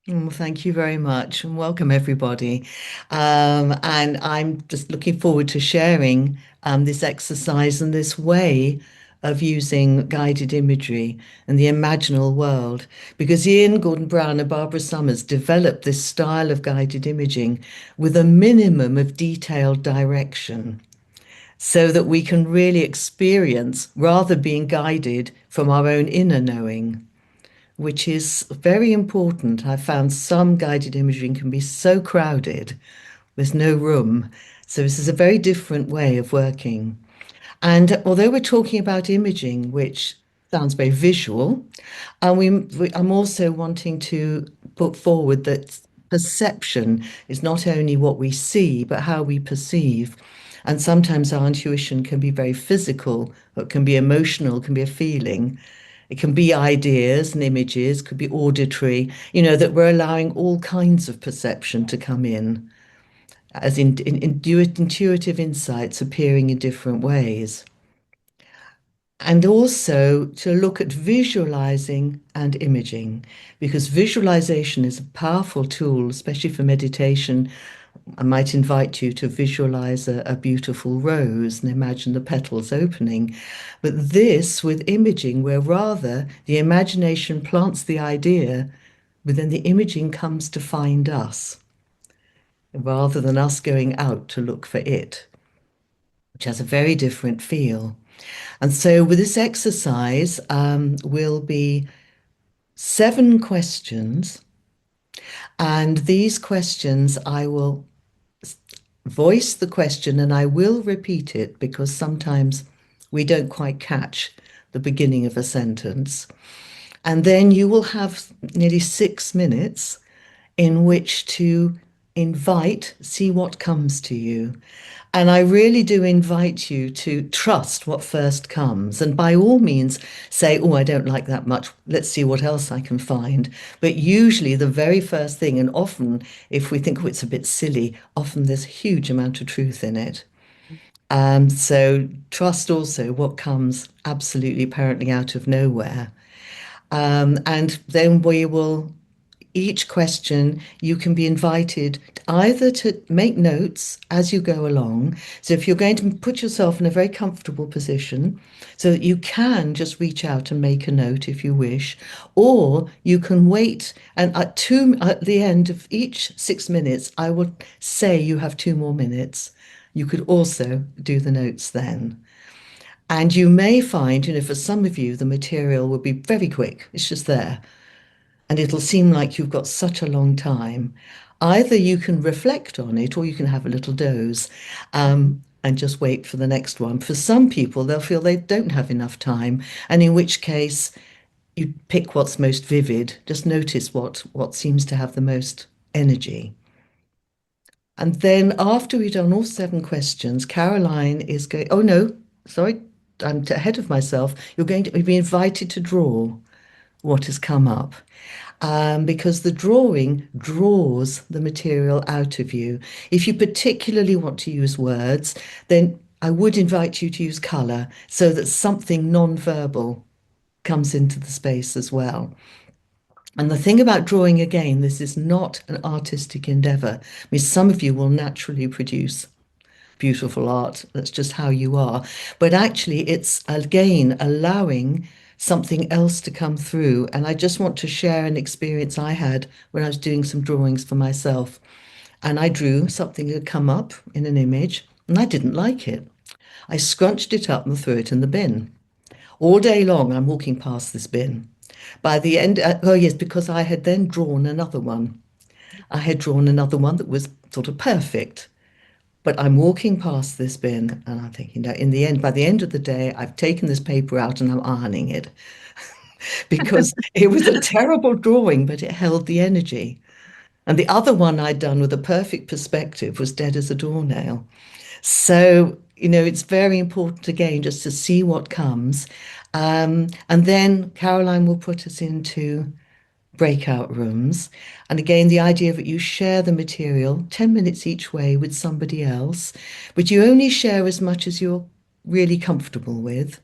Thank you very much and welcome everybody. And I'm just looking forward to sharing this exercise and this way of using guided imagery and the imaginal world. Because Ian Gordon Brown and Barbara Summers developed this style of guided imaging with a minimum of detailed direction so that we can really experience rather being guided from our own inner knowing, which is very important. I found some guided imaging can be so crowded, there's no room. So this is a very different way of working. And although we're talking about imaging, which sounds very visual, I'm also wanting to put forward that perception is not only what we see, but how we perceive. And sometimes our intuition can be very physical, it can be emotional, it can be a feeling. It can be ideas and images, could be auditory, that we're allowing all kinds of perception to come in as intuitive insights appearing in different ways. And also to look at visualizing and imaging, because visualization is a powerful tool, especially for meditation. I might invite you to visualize a beautiful rose and imagine the petals opening. But this with imaging, where rather the imagination plants the idea, but then the imaging comes to find us, rather than us going out to look for it, which has a very different feel. And so with this exercise, will be 7 questions. And these questions I will voice the question and I will repeat it because sometimes we don't quite catch the beginning of a sentence. And then you will have nearly 6 minutes in which to see what comes to you. And I really do invite you to trust what first comes. And by all means, say, oh, I don't like that much. Let's see what else I can find. But usually, the very first thing, and often if we think, oh, it's a bit silly, often there's a huge amount of truth in it. So trust also what comes absolutely apparently out of nowhere. And then we will each question, you can be invited either to make notes as you go along. So if you're going to put yourself in a very comfortable position so that you can just reach out and make a note if you wish, or you can wait and at the end of each 6 minutes, I will say you have 2 more minutes. You could also do the notes then. And you may find, for some of you, the material will be very quick. It's just there and it'll seem like you've got such a long time. Either you can reflect on it or you can have a little doze and just wait for the next one. For some people, they'll feel they don't have enough time, and in which case you pick what's most vivid. Just notice what seems to have the most energy. And then after we've done all 7 questions, Caroline is going, oh no, sorry, I'm ahead of myself. You're going to be invited to draw what has come up. Because the drawing draws the material out of you. If you particularly want to use words, then I would invite you to use colour so that something non-verbal comes into the space as well. And the thing about drawing, again, this is not an artistic endeavour. I mean, some of you will naturally produce beautiful art. That's just how you are. But actually, it's again allowing something else to come through. And I just want to share an experience I had when I was doing some drawings for myself. And I drew something that had come up in an image, and I didn't like it. I scrunched it up and threw it in the bin. All day long, I'm walking past this bin. By the end, oh yes, because I had then drawn another one. I had drawn another one that was sort of perfect. But I'm walking past this bin and I'm thinking, no, in the end, by the end of the day, I've taken this paper out and I'm ironing it because it was a terrible drawing, but it held the energy. And the other one I'd done with a perfect perspective was dead as a doornail. So, it's very important again just to see what comes. And then Caroline will put us into breakout rooms. And again, the idea that you share the material 10 minutes each way with somebody else, but you only share as much as you're really comfortable with.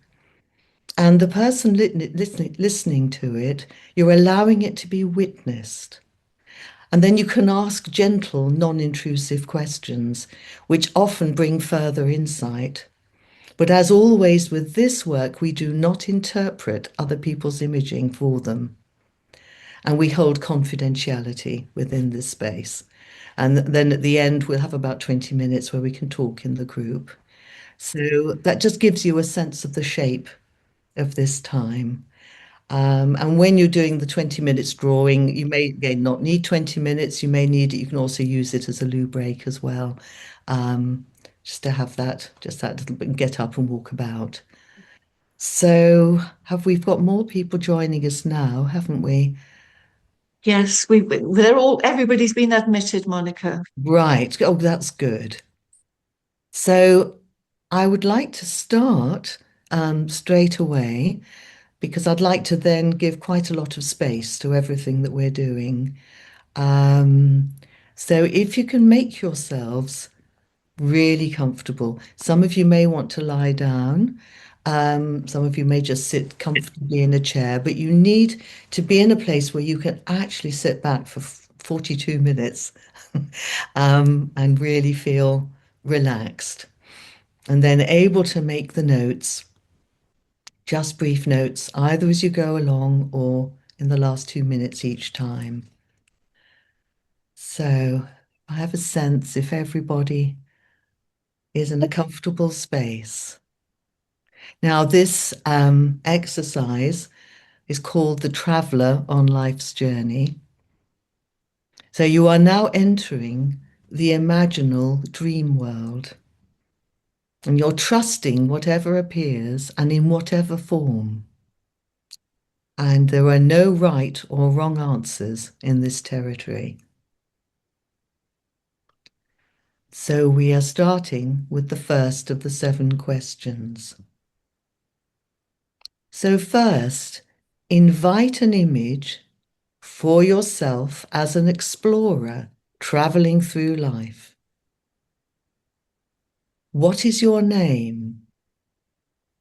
And the person listening to it, you're allowing it to be witnessed. And then you can ask gentle, non-intrusive questions, which often bring further insight. But as always with this work, we do not interpret other people's imaging for them. And we hold confidentiality within this space. And then at the end, we'll have about 20 minutes where we can talk in the group. So that just gives you a sense of the shape of this time. And when you're doing the 20 minutes drawing, you may again not need 20 minutes. You may need it. You can also use it as a loo break as well. Um, just to have that, just that little bit, get up and walk about. So have we've got more people joining us now, haven't we? Yes, everybody's been admitted, Monica. Right. Oh, that's good. So I would like to start straight away because I'd like to then give quite a lot of space to everything that we're doing. Um, so if you can make yourselves really comfortable, some of you may want to lie down. Some of you may just sit comfortably in a chair, but you need to be in a place where you can actually sit back for 42 minutes and really feel relaxed. And then able to make the notes, just brief notes, either as you go along or in the last 2 minutes each time. So I have a sense if everybody is in a comfortable space. Now, this exercise is called the Traveller on Life's Journey. So you are now entering the imaginal dream world, and you're trusting whatever appears and in whatever form. And there are no right or wrong answers in this territory. So we are starting with the first of the 7 questions. So first, invite an image for yourself as an explorer traveling through life. What is your name?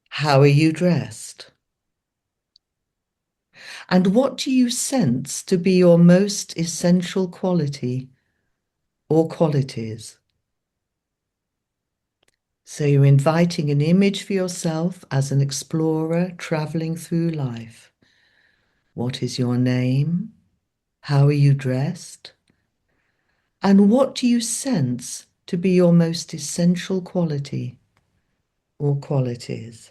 How are you dressed? And what do you sense to be your most essential quality or qualities? So you're inviting an image for yourself as an explorer traveling through life. What is your name? How are you dressed? And what do you sense to be your most essential quality or qualities?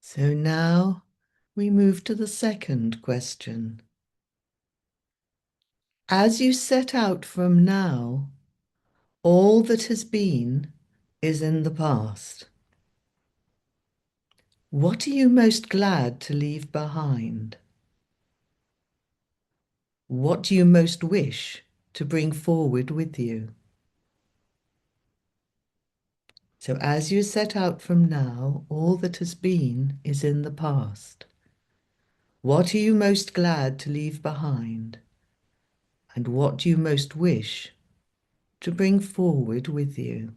So now we move to the second question. As you set out from now, all that has been is in the past. What are you most glad to leave behind? What do you most wish to bring forward with you? So as you set out from now, all that has been is in the past. What are you most glad to leave behind? And what do you most wish to bring forward with you?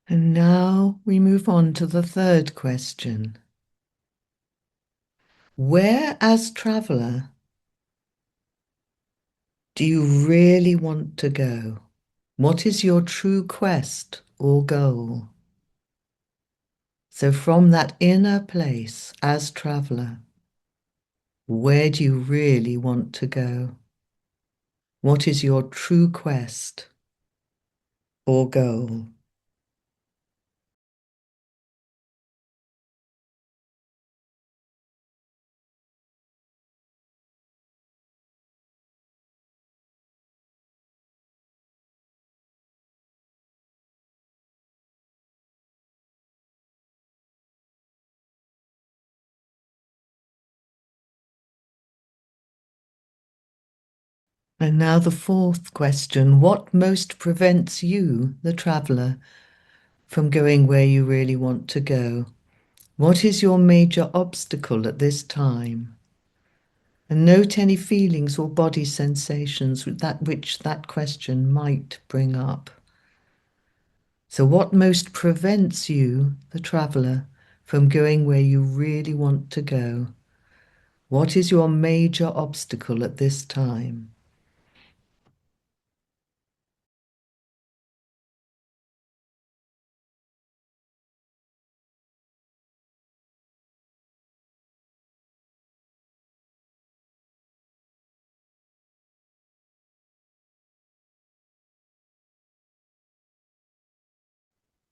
And now we move on to the third question. Where, as traveller, do you really want to go? What is your true quest or goal? So from that inner place as traveller, Where do you really want to go? What is your true quest or goal? And now the fourth question, what most prevents you, the traveller, from going where you really want to go? What is your major obstacle at this time? And note any feelings or body sensations with that which that question might bring up. So what most prevents you, the traveller, from going where you really want to go? What is your major obstacle at this time?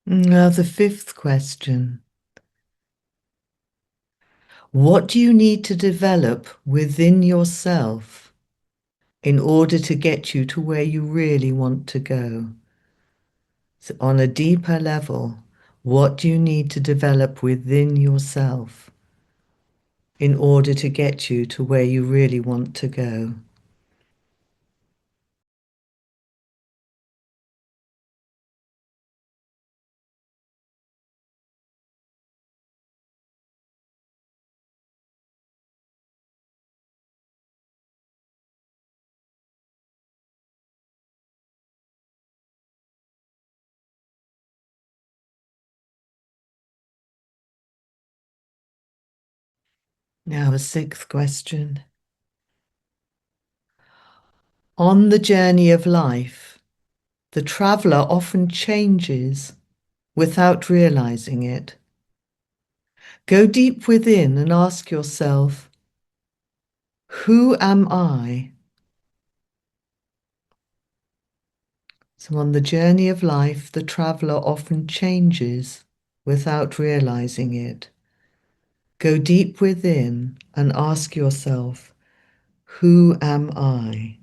Now the fifth question. What do you need to develop within yourself in order to get you to where you really want to go? So on a deeper level, what do you need to develop within yourself in order to get you to where you really want to go? Now, a sixth question. On the journey of life, the traveller often changes without realizing it. Go deep within and ask yourself, who am I? So on the journey of life, the traveller often changes without realizing it. Go deep within and ask yourself, who am I?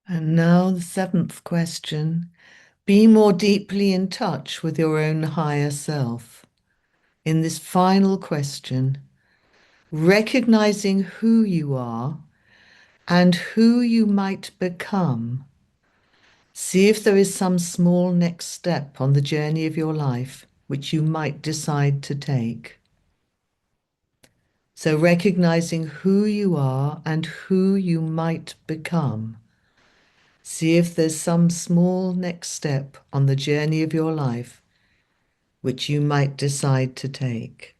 And now the seventh question. Be more deeply in touch with your own higher self. In this final question, recognizing who you are and who you might become, see if there is some small next step on the journey of your life which you might decide to take. So recognizing who you are and who you might become, see if there's some small next step on the journey of your life which you might decide to take.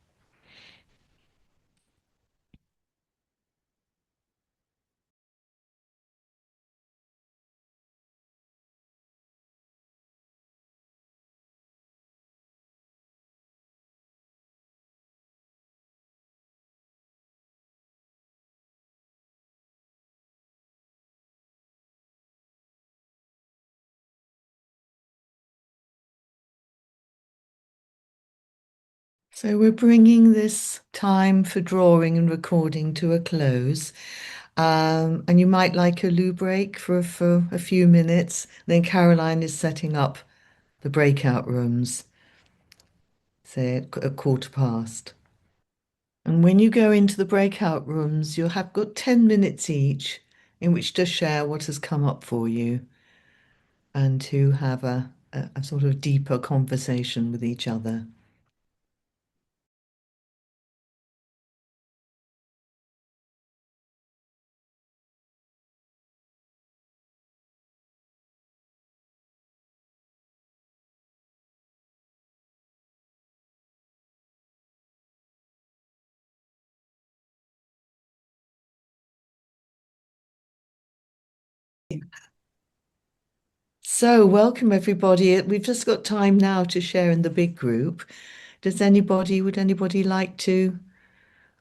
So we're bringing this time for drawing and recording to a close. And you might like a loo break for a few minutes. Then Caroline is setting up the breakout rooms, say at 1:15. And when you go into the breakout rooms, you'll have got 10 minutes each in which to share what has come up for you and to have a sort of deeper conversation with each other. So, welcome everybody. We've just got time now to share in the big group. Would anybody like to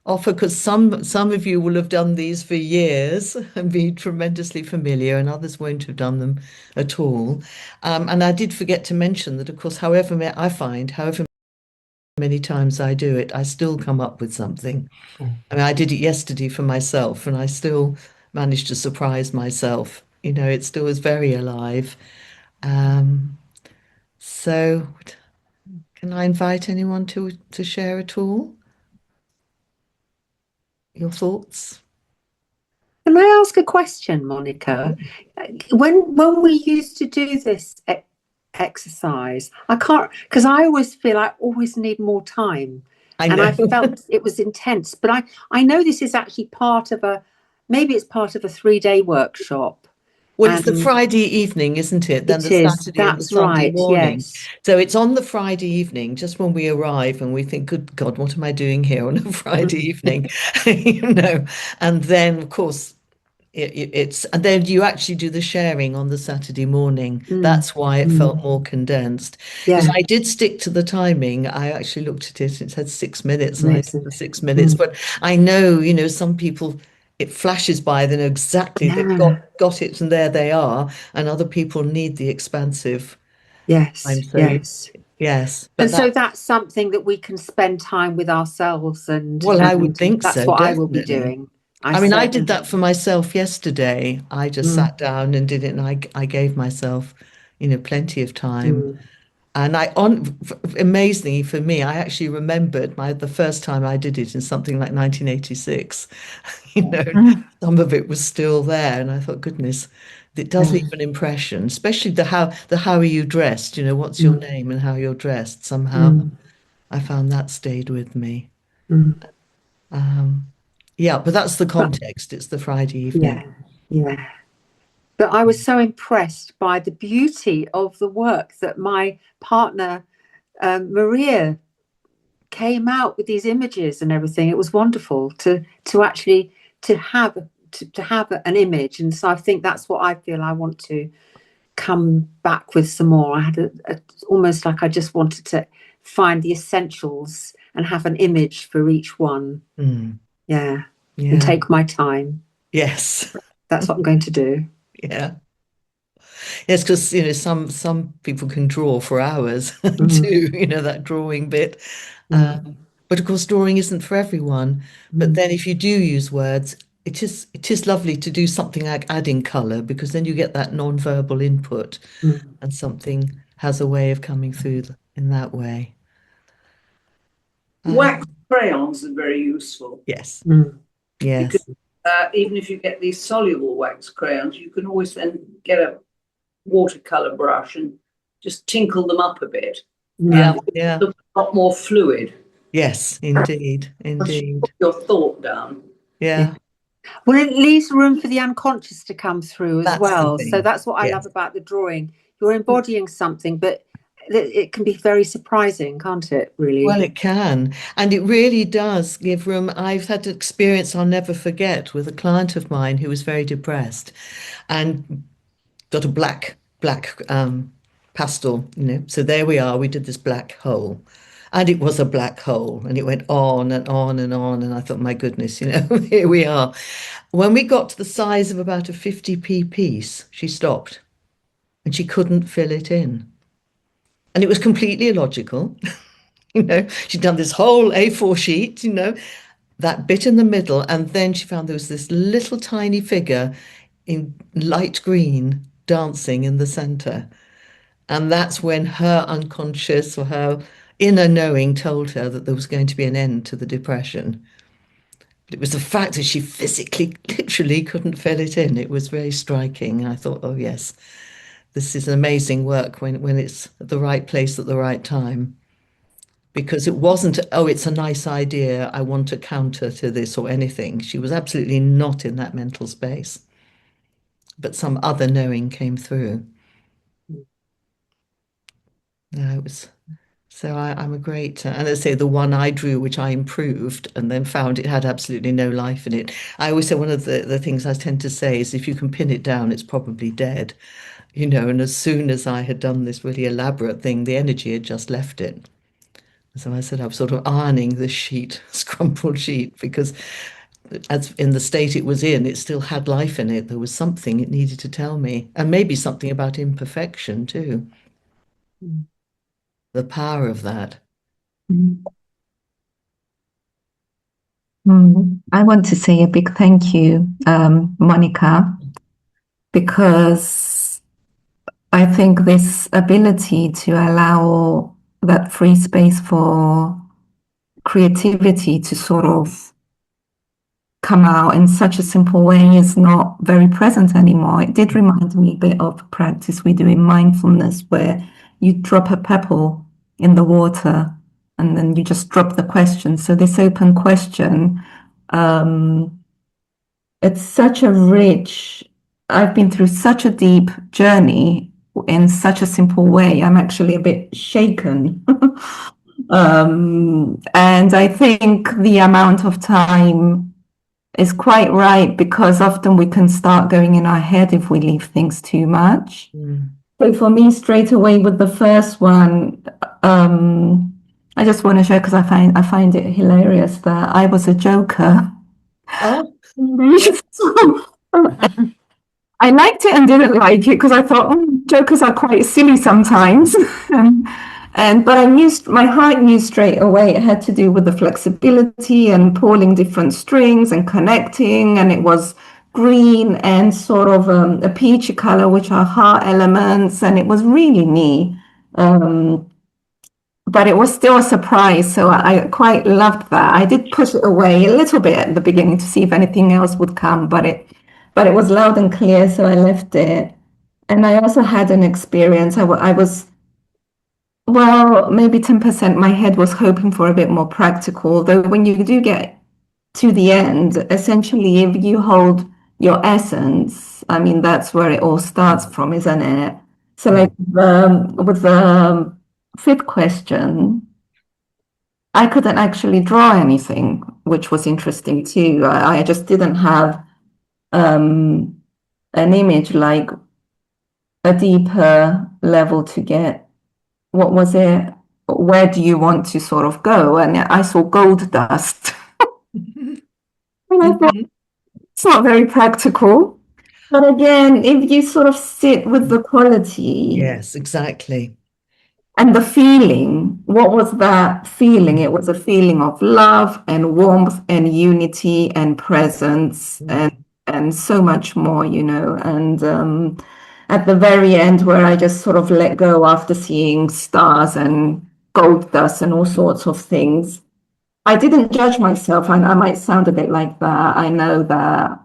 offer? Because some of you will have done these for years and be tremendously familiar, and others won't have done them at all. And I did forget to mention that, of course, however many times I do it, I still come up with something. I mean, I did it yesterday for myself, and I still managed to surprise myself. It still is very alive. Um, so, can I invite anyone to share at all? Your thoughts? Can I ask a question, Monica? Oh, When we used to do this exercise, I can't, because I always feel I always need more time, I and know. I felt it was intense. But I know this is actually maybe it's part of a 3-day workshop, Well, it's the and Friday evening, isn't it? Then the it is. Saturday and the That's Sunday right. morning. Yes. So it's on the Friday evening, just when we arrive and we think, good God, what am I doing here on a Friday evening? You know, and then, of course, and then you actually do the sharing on the Saturday morning. Mm, That's why it felt more condensed. Because yeah. I did stick to the timing. I actually looked at it, it said 6 minutes, and I did Amazing. the 6 minutes. Mm, But I know, some people it flashes by, they know exactly they've yeah. got it and there they are, and other people need the expansive time. Yes. So Yes. yes, And but so that that's something that we can spend time with ourselves, and well, I would and think that's so, what I will be definitely. doing. I I mean, I did certainly. that for myself yesterday. I just Mm, sat down and did it, and I gave myself, plenty of time. mm, And amazingly for me, I actually remembered the first time I did it in something like 1986. You know, mm, some of it was still there, and I thought, goodness, it does yeah, leave an impression, especially the how are you dressed? What's your mm, name and how you're dressed. Somehow, mm, I found that stayed with me. mm. Um, yeah, but that's the But context. It's the Friday evening. yeah, yeah. But I was so impressed by the beauty of the work that my partner Maria came out with these images and everything. It was wonderful to actually to have an image, and so I think that's what I feel I want to come back with some more. I had almost like I just wanted to find the essentials and have an image for each one. Mm, Yeah. And yeah. take my time. Yes. That's what I'm going to do. Yeah. Yes, because some people can draw for hours Mm, too, that drawing bit. mm, But of course, drawing isn't for everyone. But mm, then if you do use words, it is lovely to do something like adding color, because then you get that non-verbal input, mm, and something has a way of coming through in that way. Wax crayons are very useful Yes. mm, because Yes. even if you get these soluble wax crayons, you can always then get a watercolor brush and just tinkle them up a bit. Yeah. mm. It Yeah. looks a lot more fluid Yes, indeed. once you Indeed. put your thought down. Yeah. Yeah. Well, it leaves room for the unconscious to come through as That's the well. So thing. that's what I love Yes. about the drawing. You're embodying something, but it can be very surprising, can't it, Well, really? it can. And it really does give room. I've had an experience I'll never forget with a client of mine who was very depressed and got a black pastel, So there we are. We did this black hole. And it was a black hole. And it went on and on and on. And I thought, my goodness, here we are. When we got to the size of about a 50p piece, she stopped and she couldn't fill it in. And it was completely illogical. She'd done this whole A4 sheet, that bit in the middle, and then she found there was this little tiny figure in light green dancing in the center. And that's when her unconscious or her inner knowing told her that there was going to be an end to the depression. But it was the fact that she physically, literally couldn't fill it in. It was very striking. And I thought, oh, yes, this is amazing work when it's at the right place at the right time. Because it wasn't, oh, it's a nice idea, I want to counter to this or anything. She was absolutely not in that mental space. But some other knowing came through. No, it was So I'm a great, and let's say the one I drew, which I improved and then found it had absolutely no life in it. I always say one of the things I tend to say is if you can pin it down, it's probably dead, you know. And as soon as I had done this really elaborate thing, the energy had just left it. So I said I was sort of ironing the sheet, scrumpled sheet, because as in the state it was in, it still had life in it. There was something it needed to tell me, and maybe something about imperfection too. Mm. The power of that. I want to say a big thank you, Monica, because I think this ability to allow that free space for creativity to sort of come out in such a simple way is not very present anymore. It did remind me a bit of a practice we do in mindfulness where you drop a pebble in the water and then you just drop the question. So this open question, it's such a rich, I've been through such a deep journey in such a simple way. I'm actually a bit shaken. And I think the amount of time is quite right because often we can start going in our head if we leave things too much. So for me, straight away with the first one, I just want to share because I find it hilarious that I was a joker. Oh, I liked it and didn't like it because I thought jokers are quite silly sometimes. But I knew my heart knew straight away it had to do with the flexibility and pulling different strings and connecting, and it was green and sort of a peachy color, which are heart elements, and it was really me. But it was still a surprise, so I quite loved that. I did push it away a little bit at the beginning to see if anything else would come, but it was loud and clear, so I left it. And I also had an experience. I was, well, maybe 10%. My head was hoping for a bit more practical, though when you do get to the end, essentially, if you hold your essence, I mean, that's where it all starts from, isn't it? So, like with the fifth question, I couldn't actually draw anything, which was interesting too. I just didn't have an image like a deeper level to get. What was it? Where do you want to sort of go? And I saw gold dust. And I thought, it's not very practical. But again, if you sort of sit with the quality yes, exactly. and the feeling, what was that feeling? It was a feeling of love and warmth and unity and presence and so much more, you know. And at the very end, where I just sort of let go after seeing stars and gold dust and all sorts of things, I didn't judge myself. I might sound a bit like that. I know that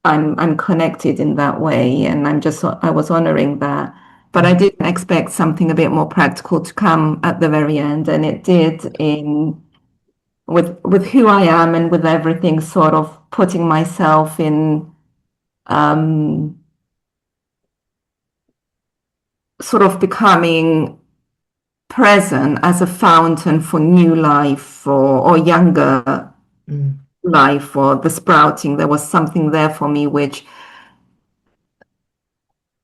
I'm connected in that way, and I was honoring that. But I didn't expect something a bit more practical to come at the very end, and it did in with who I am and with everything, sort of putting myself in sort of becoming present as a fountain for new life or younger life or the sprouting. There was something there for me which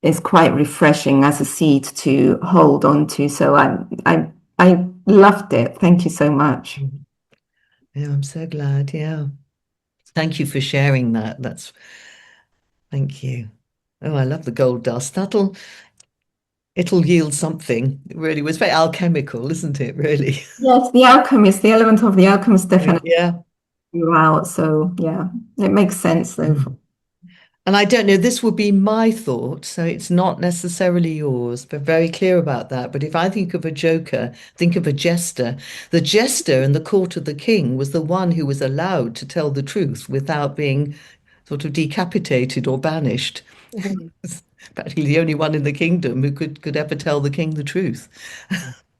is quite refreshing as a seed to hold on to. So I loved it. Thank you so much. Yeah, I'm so glad. Yeah. Thank you for sharing that. Thank you. Oh, I love the gold dust. It'll yield something. It really was very alchemical, isn't it? Really. Yes, the alchemist, the element of the alchemist definitely Yeah. throughout. So yeah, it makes sense though. And I don't know, this would be my thought, so it's not necessarily yours, but very clear about that. But if I think of a joker, think of a jester. The jester in the court of the king was the one who was allowed to tell the truth without being sort of decapitated or banished. Practically the only one in the kingdom who could ever tell the king the truth.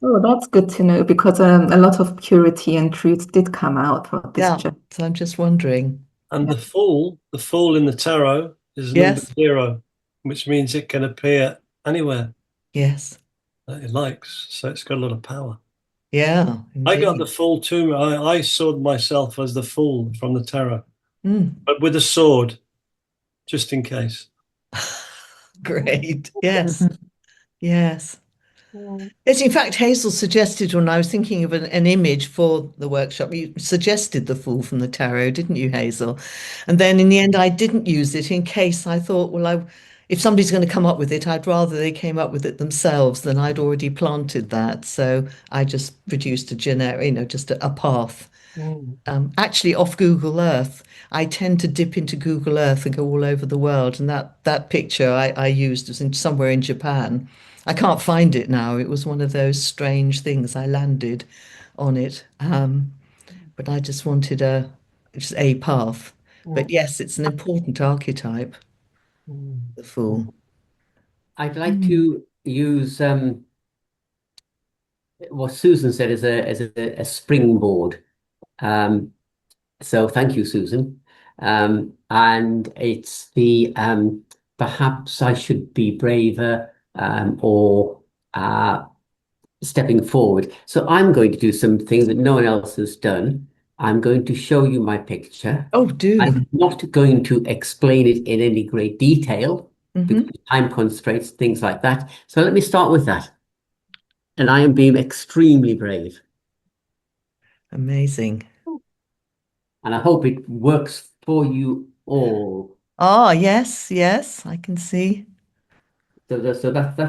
Oh, that's good to know because a lot of purity and truth did come out from this. Yeah, so I'm just wondering. And the fool in the tarot is number Yes. 0, which means it can appear anywhere Yes. that it likes. So it's got a lot of power. Yeah, I got indeed. the fool too. I saw myself as the fool from the tarot, Mm, but with a sword, just in case. great. Yes. Yes. Yes, in fact, Hazel suggested when I was thinking of an image for the workshop, you suggested the Fool from the Tarot, didn't you, Hazel? And then in the end, I didn't use it in case I thought, well, if somebody's going to come up with it, I'd rather they came up with it themselves than I'd already planted that. So I just produced a generic, just a path. Actually, off Google Earth, I tend to dip into Google Earth and go all over the world. And that picture I used was somewhere in Japan. I can't find it now. It was one of those strange things. I landed on it, but I just wanted just a path. But yes, it's an important archetype, the Fool. I'd like to use what Susan said as a springboard. So thank you, Susan. And it's the perhaps I should be braver or stepping forward. So I'm going to do something that no one else has done. I'm going to show you my picture. Oh, do. I'm not going to explain it in any great detail because Mhm. of time constraints, things like that. So let me start with that. And I am being extremely brave. Amazing. And I hope it works for you all. Ah, yes, yes, I can see. So that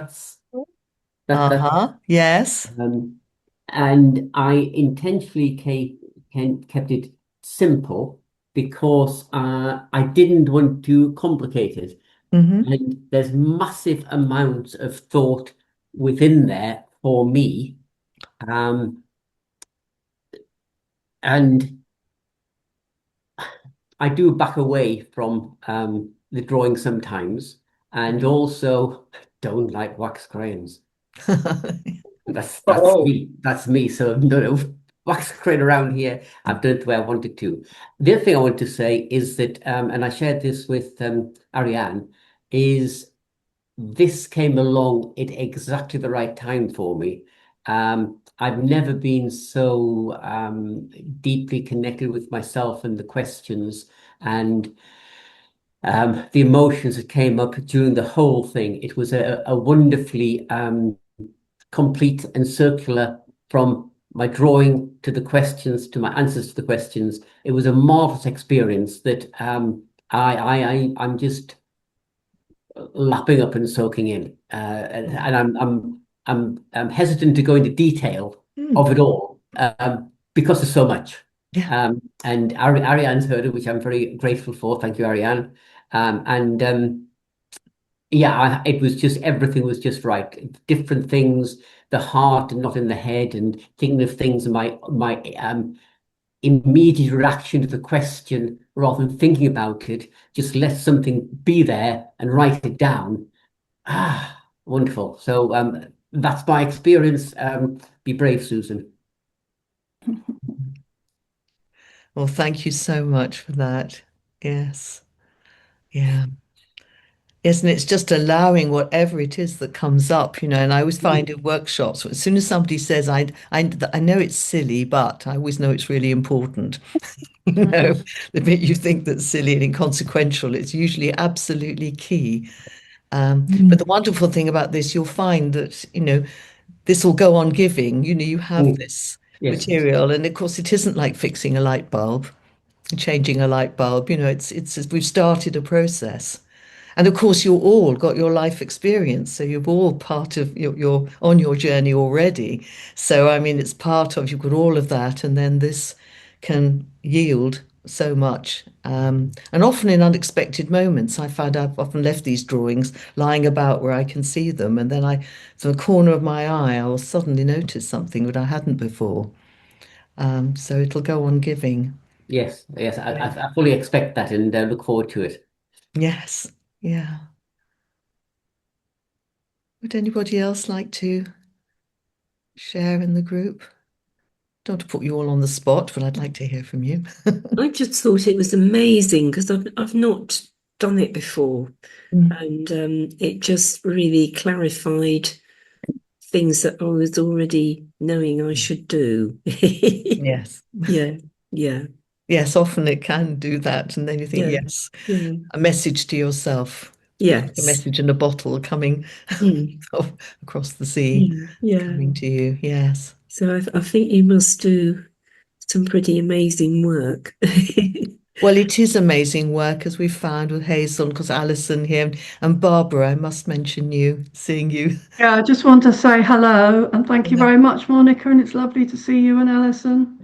Uh-huh. Yes. and I intentionally kept it simple because I didn't want to complicate it. Hmm. And there's massive amounts of thought within there for me. And I do back away from the drawing sometimes, and also don't like wax crayons. That's Oh, me. That's me. So no wax crayon around here. I've done it the way I wanted to. The other thing I want to say is that, and I shared this with Ariane, is this came along at exactly the right time for me. I've never been so deeply connected with myself and the questions and the emotions that came up during the whole thing. It was a wonderfully complete and circular from my drawing to the questions to my answers to the questions. It was a marvelous experience that I'm just lapping up and soaking in, and I'm hesitant to go into detail of it all because there's so much. Yeah. And Ariane's heard it, which I'm very grateful for. Thank you, Ariane. Yeah, it was just everything was just right. Different things, the heart and not in the head, and thinking of things. My immediate reaction to the question, rather than thinking about it, just let something be there and write it down. Ah, wonderful. So that's my experience. Be brave, Susan. Well, thank you so much for that. Yes. Yeah. Yes, and it's just allowing whatever it is that comes up, and I always find in workshops, as soon as somebody says, I know it's silly, but I always know it's really important. The bit you think that's silly and inconsequential, it's usually absolutely key. But the wonderful thing about this, you'll find that, this will go on giving, you have this Yes. material, and of course it isn't like fixing a light bulb, changing a light bulb, it's we've started a process. And of course, you all got your life experience, so you're all part of you're on your journey already. So I mean, it's part of you've got all of that, and then this can yield so much. And often in unexpected moments, I find I've often left these drawings lying about where I can see them, and then from the corner of my eye, I will suddenly notice something that I hadn't before. So it'll go on giving. Yes. I fully expect that and look forward to it. Yes, yeah. Would anybody else like to share in the group? Don't want to put you all on the spot, but I'd like to hear from you. I just thought it was amazing because I've not done it before, and it just really clarified things that I was already knowing I should do. Yes. Yeah, yeah, Yes, often it can do that. And then you think, yeah, yes, yeah. a message to yourself. It's like a Yes. message in a bottle coming Mm, across the sea, yeah, yeah. coming to you. Yes. So I think you must do some pretty amazing work. Well, it is amazing work, as we've found with Hazel, because Alison here and Barbara, I must mention you, seeing you. Yeah, I just want to say hello and thank you very much, Monica, and it's lovely to see you and Alison.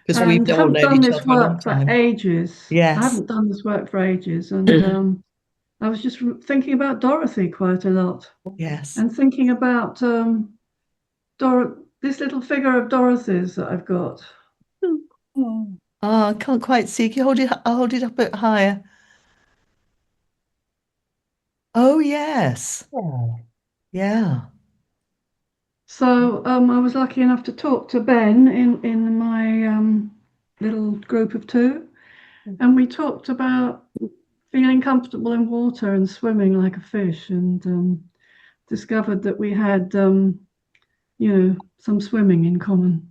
Because we've And I all haven't known done each this other a long work for time. ages. I Yes. haven't done this work for ages, and I was just thinking about Dorothy quite a lot, Yes. and thinking about this little figure of Dorothy's that I've got. Oh, I can't quite see. Can you hold it? I'll hold it up a bit higher. Oh, yes. Yeah. So I was lucky enough to talk to Ben in my little group of two, and we talked about feeling comfortable in water and swimming like a fish, and discovered that we had, some swimming in common.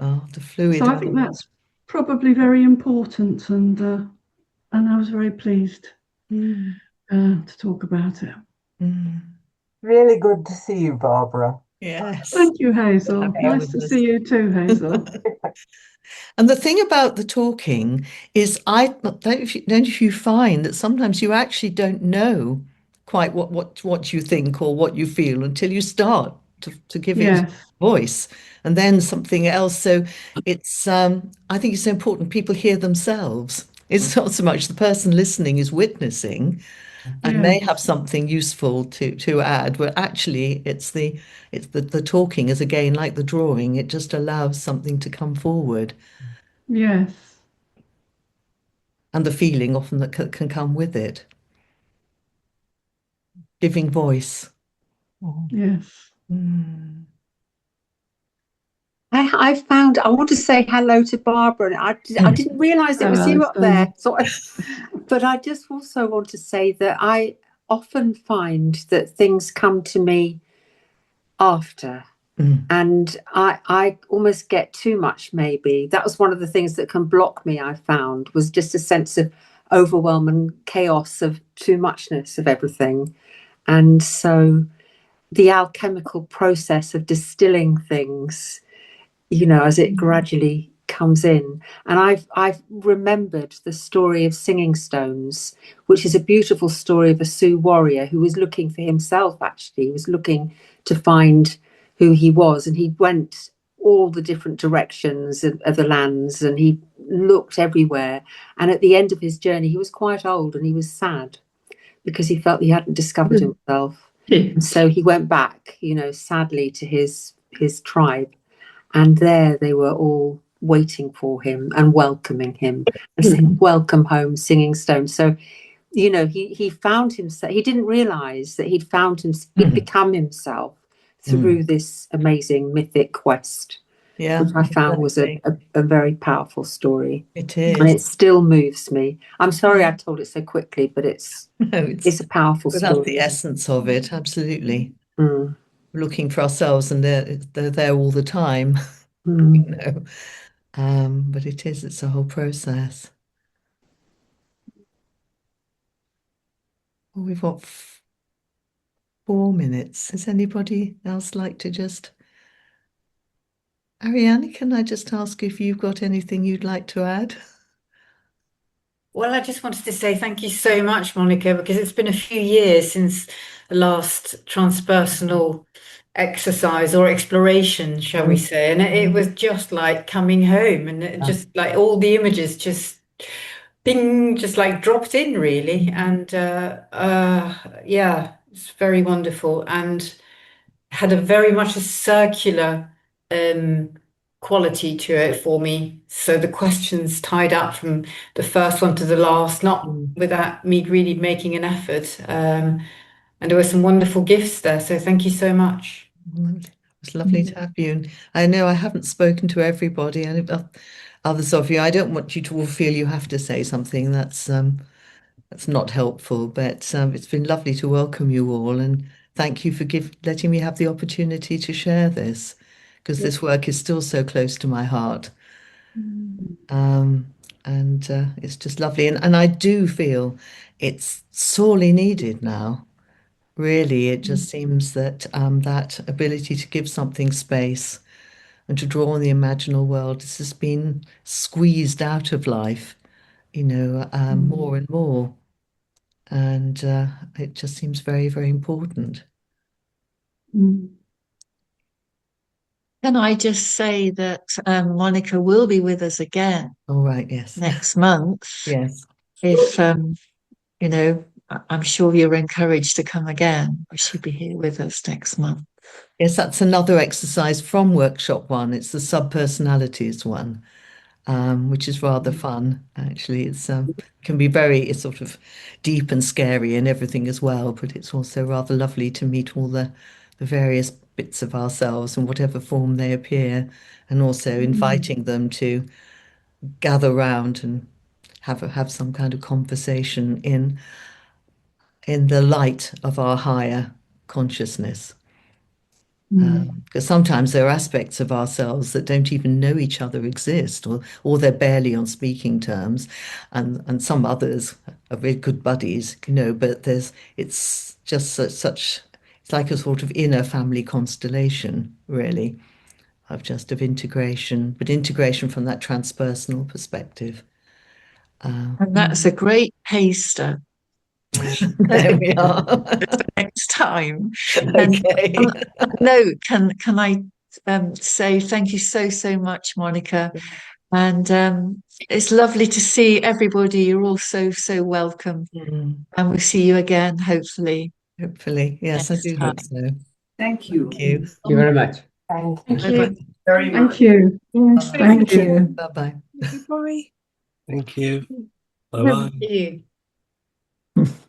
Oh, the fluid So I think element. that's probably very important, and I was very pleased Mm, to talk about it. mm. Really good to see you, Barbara. Yes. Thank you, Hazel. Have you Nice with to us. see you too, Hazel. And the thing about the talking is, I don't if you find that sometimes you actually don't know quite what you think or what you feel until you start to give it Yes, voice, and then something else. So it's I think it's so important people hear themselves. It's not so much the person listening is witnessing and may yes, have something useful to add, but actually it's the talking is again like the drawing. It just allows something to come forward. yes, And the feeling often that can come with it. Giving voice. yes. Mm. I found I want to say hello to Barbara, and I didn't realise it was Hello, you up Alison. there. But I just also want to say that I often find that things come to me after. Mm. And I almost get too much, maybe. That was one of the things that can block me, I found, was just a sense of overwhelm and chaos of too muchness of everything. And so the alchemical process of distilling things, as it gradually comes in. And I've remembered the story of Singing Stones, which is a beautiful story of a Sioux warrior who was looking for himself, actually. He was looking to find who he was, and he went all the different directions of the lands, and he looked everywhere. And at the end of his journey, he was quite old and he was sad because he felt he hadn't discovered himself. And so he went back, sadly to his tribe. And there they were all waiting for him and welcoming him and saying, "Welcome home, Singing Stone." So, he found himself. He didn't realize that he'd become himself through this amazing mythic quest, Yeah, which I found was exactly. a very powerful story. It And is. it still moves me. I'm sorry I told it so quickly, but it's No, it's a powerful that's story. the essence of it. Absolutely. Mm, Looking for ourselves, and they're there all the time, mm. But it's a whole process. Well, we've got 4 minutes. Does anybody else like to just... Ariane, can I just ask if you've got anything you'd like to add? Well, I just wanted to say thank you so much, Monica, because it's been a few years since the last transpersonal exercise or exploration, shall we say. And it was just like coming home, and it just like all the images just bing, just like dropped in really. And yeah, it's very wonderful and had a very much a circular quality to it for me. So the questions tied up from the first one to the last, not without me really making an effort. And there were some wonderful gifts there. So thank you so much. It was lovely to have you. And I know I haven't spoken to everybody, and others of you. I don't want you to all feel you have to say something that's not helpful. But it's been lovely to welcome you all, and thank you for letting me have the opportunity to share this, because this work is still so close to my heart. And it's just lovely. And I do feel it's sorely needed now. Really, it just seems that that ability to give something space and to draw on the imaginal world has just been squeezed out of life, more and more. And it just seems very, very important. Can I just say that Monica will be with us again All right, yes. next month? Yes. If, I'm sure you're encouraged to come again. She'll be here with us next month. Yes, that's another exercise from workshop 1. It's the subpersonalities one, which is rather fun, actually. It's can be it's sort of deep and scary and everything as well, but it's also rather lovely to meet all the various bits of ourselves in whatever form they appear, and also inviting them to gather round and have some kind of conversation in the light of our higher consciousness. Because sometimes there are aspects of ourselves that don't even know each other exist, or they're barely on speaking terms, and some others are very good buddies, but it's just it's like a sort of inner family constellation, really, of integration, but integration from that transpersonal perspective. And that's a great taster. There we are. Next time. Okay. No, can I say thank you so much, Monica, and it's lovely to see everybody. You're all so welcome, and we'll see you again, hopefully. Hopefully, yes, I do hope so. Thank you. Thank you. Thank you very much. Thank Bye-bye. you. Very much. Thank you. Yes, thank you. Bye-bye. Bye. Thank you. Bye bye. Thank you.